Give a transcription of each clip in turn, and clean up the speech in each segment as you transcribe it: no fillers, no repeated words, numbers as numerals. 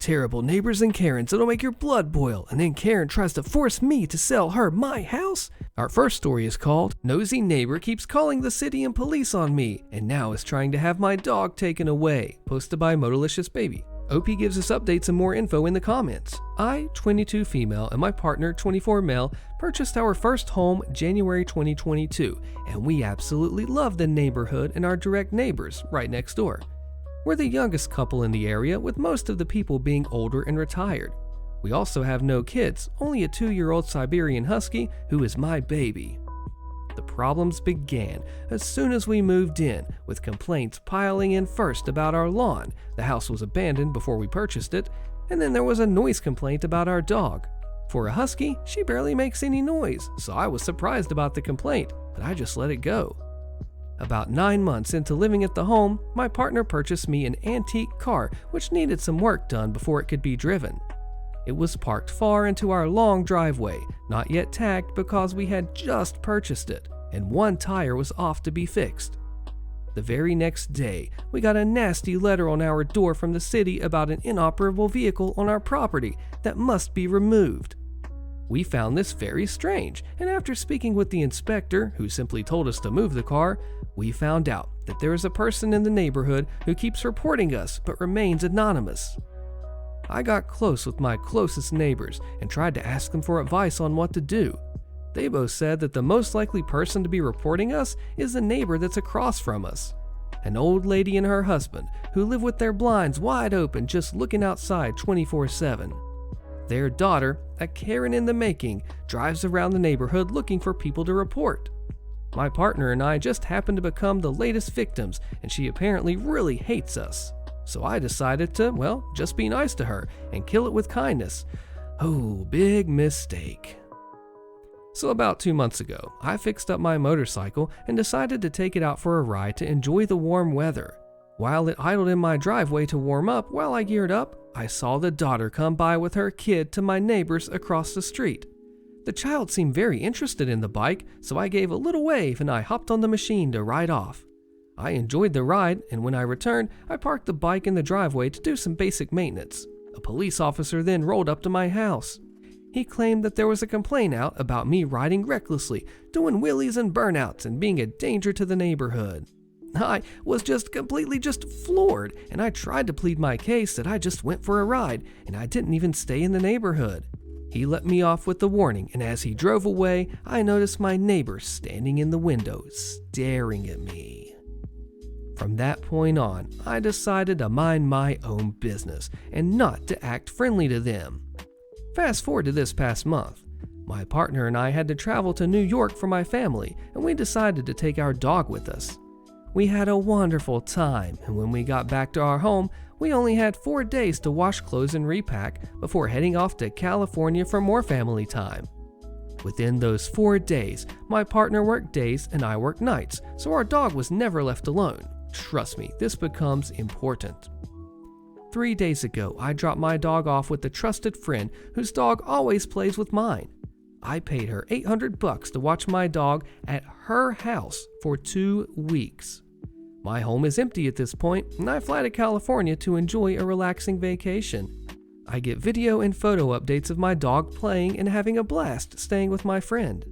terrible neighbors and Karens that'll make your blood boil, and then Karen tries to force me to sell her my house. Our first story is called Nosy Neighbor Keeps Calling the City and Police on Me, and now is trying to have my dog taken away, posted by Motorlicious Baby. OP gives us updates and more info in the comments. I, 22 female, and my partner, 24 male, purchased our first home January 2022, and we absolutely love the neighborhood and our direct neighbors right next door. We're the youngest couple in the area, with most of the people being older and retired. We also have no kids, only a 2-year-old Siberian Husky who is my baby. The problems began as soon as we moved in, with complaints piling in first about our lawn. The house was abandoned before we purchased it, and then there was a noise complaint about our dog. For a Husky, she barely makes any noise, so I was surprised about the complaint, but I just let it go. About 9 months into living at the home, my partner purchased me an antique car which needed some work done before it could be driven. It was parked far into our long driveway, not yet tagged because we had just purchased it, and one tire was off to be fixed. The very next day, we got a nasty letter on our door from the city about an inoperable vehicle on our property that must be removed. We found this very strange, and after speaking with the inspector, who simply told us to move the car, we found out that there is a person in the neighborhood who keeps reporting us but remains anonymous. I got close with my closest neighbors and tried to ask them for advice on what to do. They both said that the most likely person to be reporting us is the neighbor that's across from us. An old lady and her husband who live with their blinds wide open just looking outside 24/7. Their daughter, a Karen in the making, drives around the neighborhood looking for people to report. My partner and I just happened to become the latest victims, and she apparently really hates us. So I decided to, well, just be nice to her and kill it with kindness. Oh, big mistake. So about 2 months ago, I fixed up my motorcycle and decided to take it out for a ride to enjoy the warm weather. While it idled in my driveway to warm up while I geared up, I saw the daughter come by with her kid to my neighbors across the street. The child seemed very interested in the bike, so I gave a little wave and I hopped on the machine to ride off. I enjoyed the ride, and when I returned, I parked the bike in the driveway to do some basic maintenance. A police officer then rolled up to my house. He claimed that there was a complaint out about me riding recklessly, doing wheelies and burnouts, and being a danger to the neighborhood. I was completely floored, and I tried to plead my case that I just went for a ride, and I didn't even stay in the neighborhood. He let me off with the warning, and as he drove away, I noticed my neighbor standing in the window, staring at me. From that point on, I decided to mind my own business and not to act friendly to them. Fast forward to this past month. My partner and I had to travel to New York for my family, and we decided to take our dog with us. We had a wonderful time, and when we got back to our home, we only had 4 days to wash clothes and repack before heading off to California for more family time. Within those 4 days, my partner worked days and I worked nights, so our dog was never left alone. Trust me, this becomes important. 3 days ago, I dropped my dog off with a trusted friend whose dog always plays with mine. I paid her $800 to watch my dog at her house for 2 weeks. My home is empty at this point, and I fly to California to enjoy a relaxing vacation. I get video and photo updates of my dog playing and having a blast staying with my friend.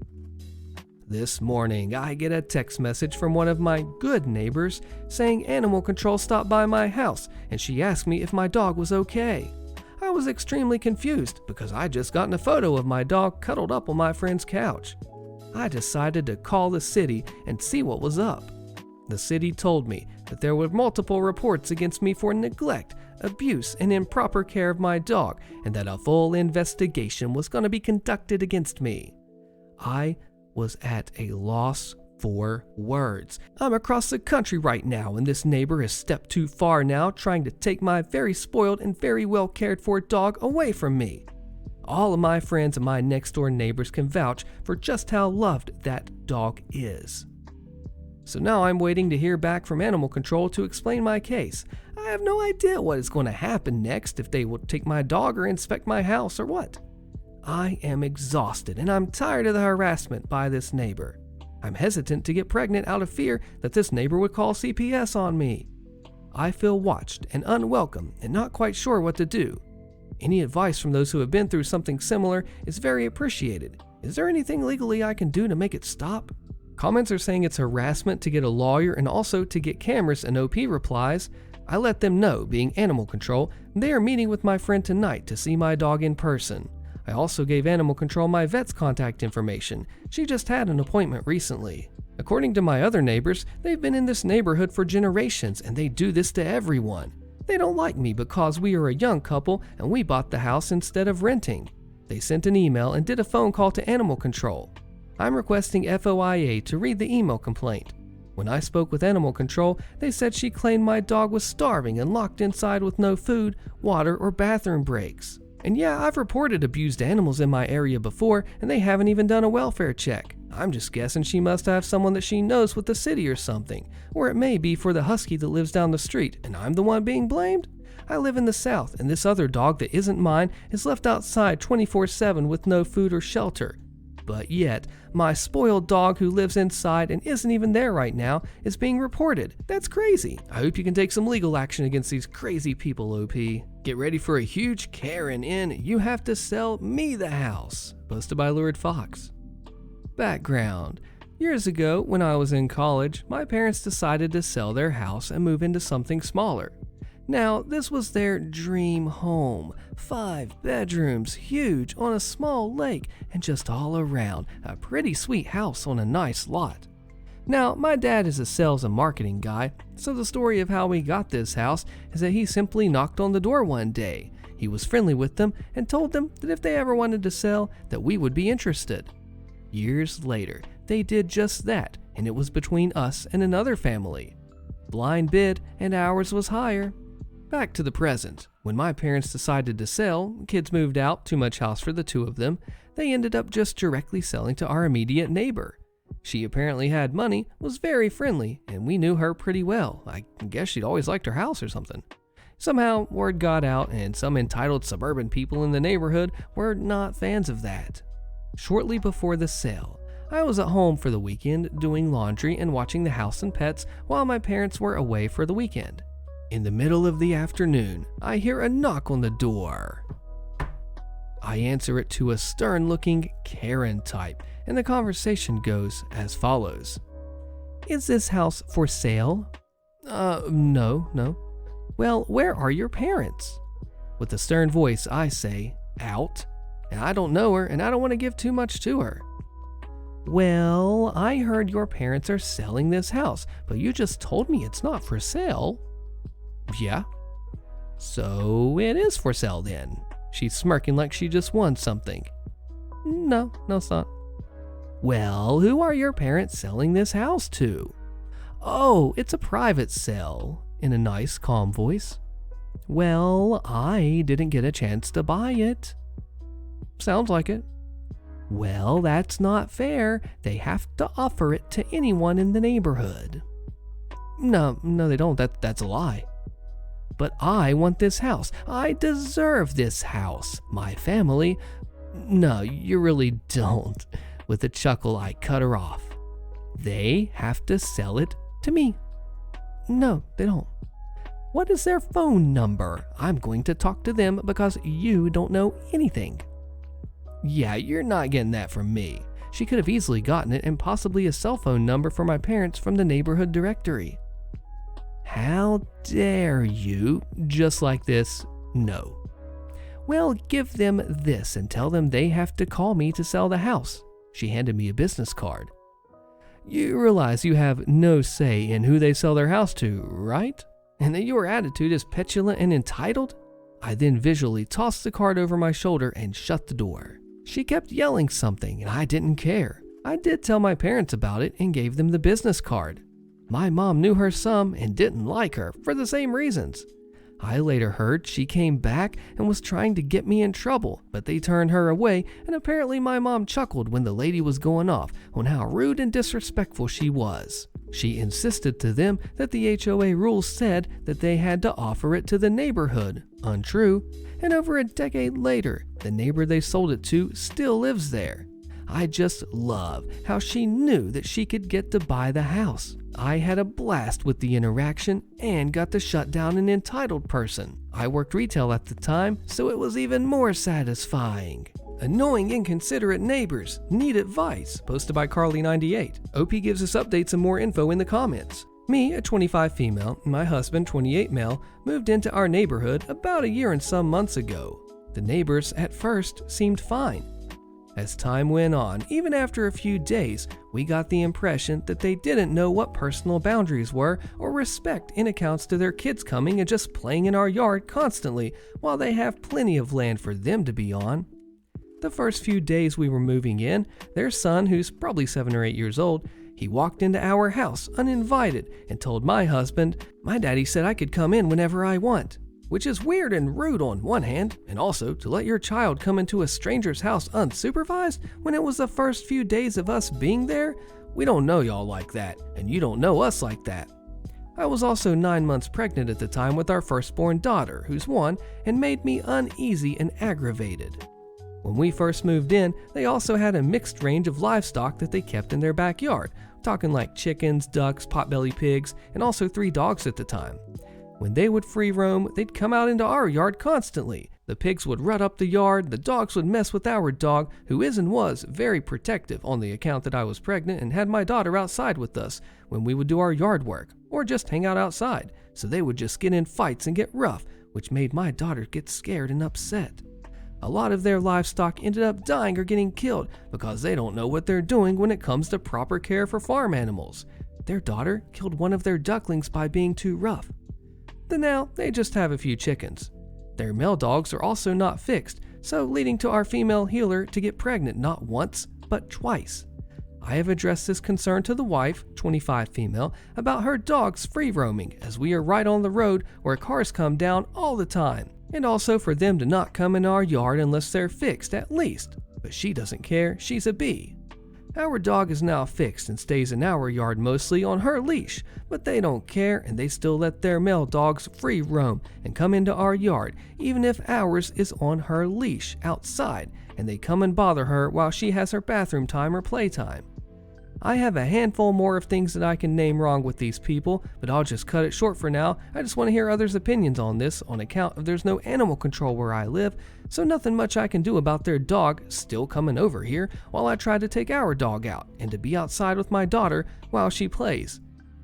This morning, I get a text message from one of my good neighbors saying animal control stopped by my house and she asked me if my dog was okay. I was extremely confused because I just gotten a photo of my dog cuddled up on my friend's couch. I decided to call the city and see what was up. The city told me that there were multiple reports against me for neglect, abuse, and improper care of my dog, and that a full investigation was going to be conducted against me. I was at a loss for words. I'm across the country right now, and this neighbor has stepped too far now, trying to take my very spoiled and very well cared for dog away from me. All of my friends and my next door neighbors can vouch for just how loved that dog is. So now I'm waiting to hear back from animal control to explain my case. I have no idea what is going to happen next, if they will take my dog or inspect my house or what. I am exhausted and I'm tired of the harassment by this neighbor. I'm hesitant to get pregnant out of fear that this neighbor would call CPS on me. I feel watched and unwelcome and not quite sure what to do. Any advice from those who have been through something similar is very appreciated. Is there anything legally I can do to make it stop? Comments are saying it's harassment to get a lawyer and also to get cameras, and OP replies, I let them know, being animal control, they are meeting with my friend tonight to see my dog in person. I also gave animal control my vet's contact information. She just had an appointment recently. According to my other neighbors, they've been in this neighborhood for generations and they do this to everyone. They don't like me because we are a young couple and we bought the house instead of renting. They sent an email and did a phone call to animal control. I'm requesting FOIA to read the email complaint. When I spoke with animal control, they said she claimed my dog was starving and locked inside with no food, water, or bathroom breaks. And yeah, I've reported abused animals in my area before and they haven't even done a welfare check. I'm just guessing she must have someone that she knows with the city or something. Or it may be for the husky that lives down the street and I'm the one being blamed? I live in the South and this other dog that isn't mine is left outside 24/7 with no food or shelter. But yet, my spoiled dog who lives inside and isn't even there right now is being reported. That's crazy. I hope you can take some legal action against these crazy people, OP. Get ready for a huge Karen in You Have to Sell Me the House, posted by Lurid Fox. Background. Years ago, when I was in college, my parents decided to sell their house and move into something smaller. Now, this was their dream home. 5 bedrooms, huge, on a small lake, and just all around, a pretty sweet house on a nice lot. Now, my dad is a sales and marketing guy, so the story of how we got this house is that he simply knocked on the door one day. He was friendly with them and told them that if they ever wanted to sell, that we would be interested. Years later, they did just that, and it was between us and another family. Blind bid, and ours was higher. Back to the present. When my parents decided to sell, kids moved out, too much house for the 2 of them, they ended up just directly selling to our immediate neighbor. She apparently had money, was very friendly, and we knew her pretty well. I guess she'd always liked her house or something. Somehow, word got out and some entitled suburban people in the neighborhood were not fans of that. Shortly before the sale, I was at home for the weekend doing laundry and watching the house and pets while my parents were away for the weekend. In the middle of the afternoon, I hear a knock on the door. I answer it to a stern-looking Karen type, and the conversation goes as follows. Is this house for sale? No. Well, where are your parents? With a stern voice, I say, out, and I don't know her, and I don't want to give too much to her. Well, I heard your parents are selling this house, but you just told me it's not for sale. Yeah. So it is for sale then. She's smirking like she just won something. No, it's not. Well, who are your parents selling this house to? Oh, it's a private sale, in a nice, calm voice. Well, I didn't get a chance to buy it. Sounds like it. Well, that's not fair. They have to offer it to anyone in the neighborhood. No, they don't. That's a lie. But I want this house. I deserve this house. My family. No, you really don't. With a chuckle, I cut her off. They have to sell it to me. No, they don't. What is their phone number? I'm going to talk to them because you don't know anything. Yeah, you're not getting that from me. She could have easily gotten it and possibly a cell phone number for my parents from the neighborhood directory. How dare you? Just like this, no. Well, give them this and tell them they have to call me to sell the house. She handed me a business card. You realize you have no say in who they sell their house to, right? And that your attitude is petulant and entitled? I then visually tossed the card over my shoulder and shut the door. She kept yelling something and I didn't care. I did tell my parents about it and gave them the business card. My mom knew her some and didn't like her for the same reasons. I later heard she came back and was trying to get me in trouble, but they turned her away, and apparently my mom chuckled when the lady was going off on how rude and disrespectful she was. She insisted to them that the HOA rules said that they had to offer it to the neighborhood. Untrue. And over a decade later, the neighbor they sold it to still lives there. I just love how she knew that she could get to buy the house. I had a blast with the interaction and got to shut down an entitled person. I worked retail at the time, so it was even more satisfying. Annoying, inconsiderate neighbors need advice, posted by Carly98. OP gives us updates and more info in the comments. Me, a 25 female, and my husband, 28 male, moved into our neighborhood about a year and some months ago. The neighbors at first seemed fine. As time went on, even after a few days, we got the impression that they didn't know what personal boundaries were or respect in accounts to their kids coming and just playing in our yard constantly while they have plenty of land for them to be on. The first few days we were moving in, their son, who's probably 7 or 8 years old, he walked into our house uninvited and told my husband, "My daddy said I could come in whenever I want." Which is weird and rude on one hand, and also to let your child come into a stranger's house unsupervised when it was the first few days of us being there? We don't know y'all like that, and you don't know us like that. I was also 9 months pregnant at the time with our firstborn daughter, who's 1, and made me uneasy and aggravated. When we first moved in, they also had a mixed range of livestock that they kept in their backyard, talking like chickens, ducks, potbelly pigs, and also 3 dogs at the time. When they would free roam, they'd come out into our yard constantly. The pigs would rut up the yard, the dogs would mess with our dog, who is and was very protective on the account that I was pregnant and had my daughter outside with us when we would do our yard work, or just hang out outside, so they would just get in fights and get rough, which made my daughter get scared and upset. A lot of their livestock ended up dying or getting killed because they don't know what they're doing when it comes to proper care for farm animals. Their daughter killed one of their ducklings by being too rough. Then now, they just have a few chickens. Their male dogs are also not fixed, so leading to our female healer to get pregnant not once, but twice. I have addressed this concern to the wife, 25 female, about her dogs free roaming, as we are right on the road where cars come down all the time, and also for them to not come in our yard unless they're fixed at least. But she doesn't care, she's a bee. Our dog is now fixed and stays in our yard mostly on her leash, but they don't care and they still let their male dogs free roam and come into our yard even if ours is on her leash outside and they come and bother her while she has her bathroom time or playtime. I have a handful more of things that I can name wrong with these people, but I'll just cut it short for now. I just want to hear others' opinions on this on account of there's no animal control where I live, so nothing much I can do about their dog still coming over here while I try to take our dog out and to be outside with my daughter while she plays.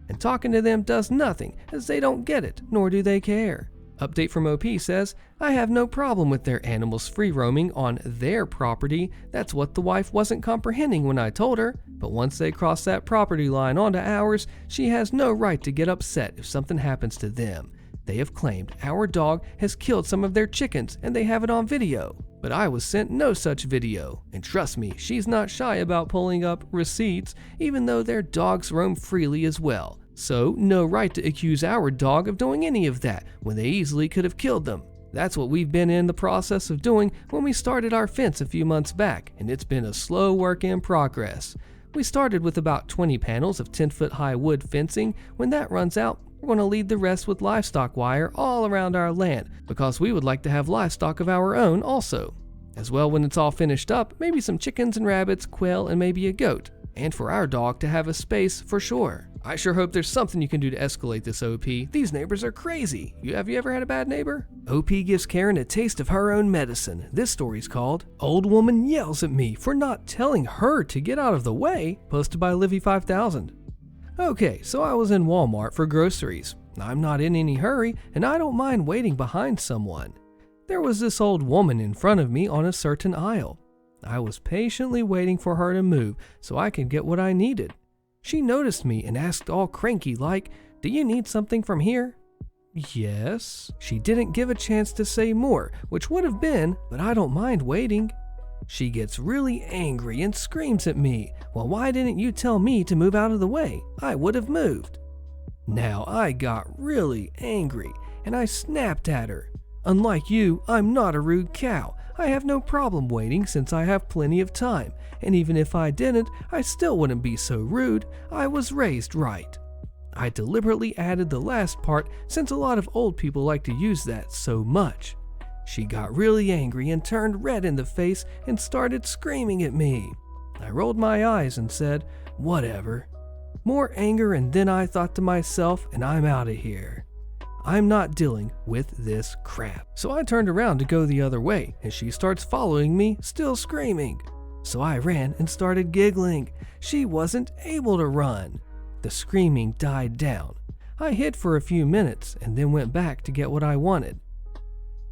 And talking to them does nothing, as they don't get it, nor do they care. Update from OP says, I have no problem with their animals free roaming on their property. That's what the wife wasn't comprehending when I told her. But once they cross that property line onto ours, she has no right to get upset if something happens to them. They have claimed our dog has killed some of their chickens and they have it on video. But I was sent no such video. And trust me, she's not shy about pulling up receipts, even though their dogs roam freely as well. So, no right to accuse our dog of doing any of that when they easily could have killed them. That's what we've been in the process of doing when we started our fence a few months back, and it's been a slow work in progress. We started with about 20 panels of 10-foot high wood fencing. When that runs out, we're going to lead the rest with livestock wire all around our land, because we would like to have livestock of our own also. As well, when it's all finished up, maybe some chickens and rabbits, quail, and maybe a goat. And for our dog to have a space for sure. I sure hope there's something you can do to escalate this, OP. These neighbors are crazy. Have you ever had a bad neighbor? OP gives Karen a taste of her own medicine. This story's called Old Woman Yells at Me for Not Telling Her to Get Out of the Way, posted by Livy5000. Okay, so I was in Walmart for groceries. I'm not in any hurry, and I don't mind waiting behind someone. There was this old woman in front of me on a certain aisle. I was patiently waiting for her to move so I could get what I needed. She noticed me and asked all cranky like, "Do you need something from here?" Yes. She didn't give a chance to say more, which would have been, but I don't mind waiting. She gets really angry and screams at me, "Well, why didn't you tell me to move out of the way? I would have moved." Now I got really angry and I snapped at her. Unlike you, I'm not a rude cow. I have no problem waiting since I have plenty of time, and even if I didn't, I still wouldn't be so rude. I was raised right. I deliberately added the last part since a lot of old people like to use that so much. She got really angry and turned red in the face and started screaming at me. I rolled my eyes and said, "Whatever." More anger, and then I thought to myself, and I'm out of here. I'm not dealing with this crap. So I turned around to go the other way, and she starts following me, still screaming. So I ran and started giggling. She wasn't able to run. The screaming died down. I hid for a few minutes and then went back to get what I wanted.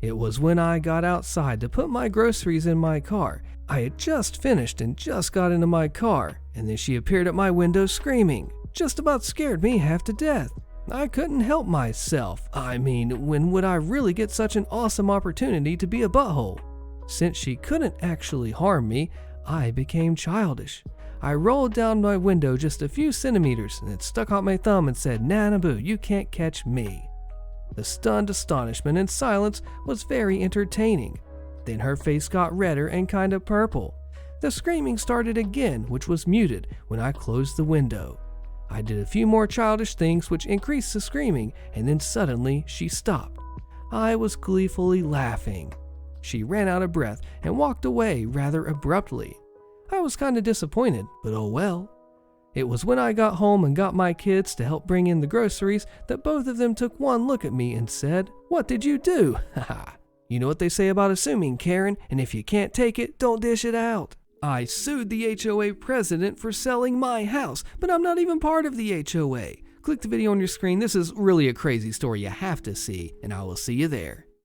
It was when I got outside to put my groceries in my car. I had just finished and just got into my car, and then she appeared at my window screaming. Just about scared me half to death. I couldn't help myself. I mean, when would I really get such an awesome opportunity to be a butthole? Since she couldn't actually harm me, I became childish. I rolled down my window just a few centimeters and it stuck out my thumb and said, "Nanaboo, you can't catch me." The stunned astonishment and silence was very entertaining. Then her face got redder and kind of purple. The screaming started again, which was muted when I closed the window. I did a few more childish things which increased the screaming, and then suddenly she stopped. I was gleefully laughing. She ran out of breath and walked away rather abruptly. I was kind of disappointed, but oh well. It was when I got home and got my kids to help bring in the groceries that both of them took one look at me and said, "What did you do?" Haha. You know what they say about assuming, Karen, and if you can't take it, don't dish it out. I sued the HOA president for selling my house, but I'm not even part of the HOA. Click the video on your screen. This is really a crazy story you have to see, and I will see you there.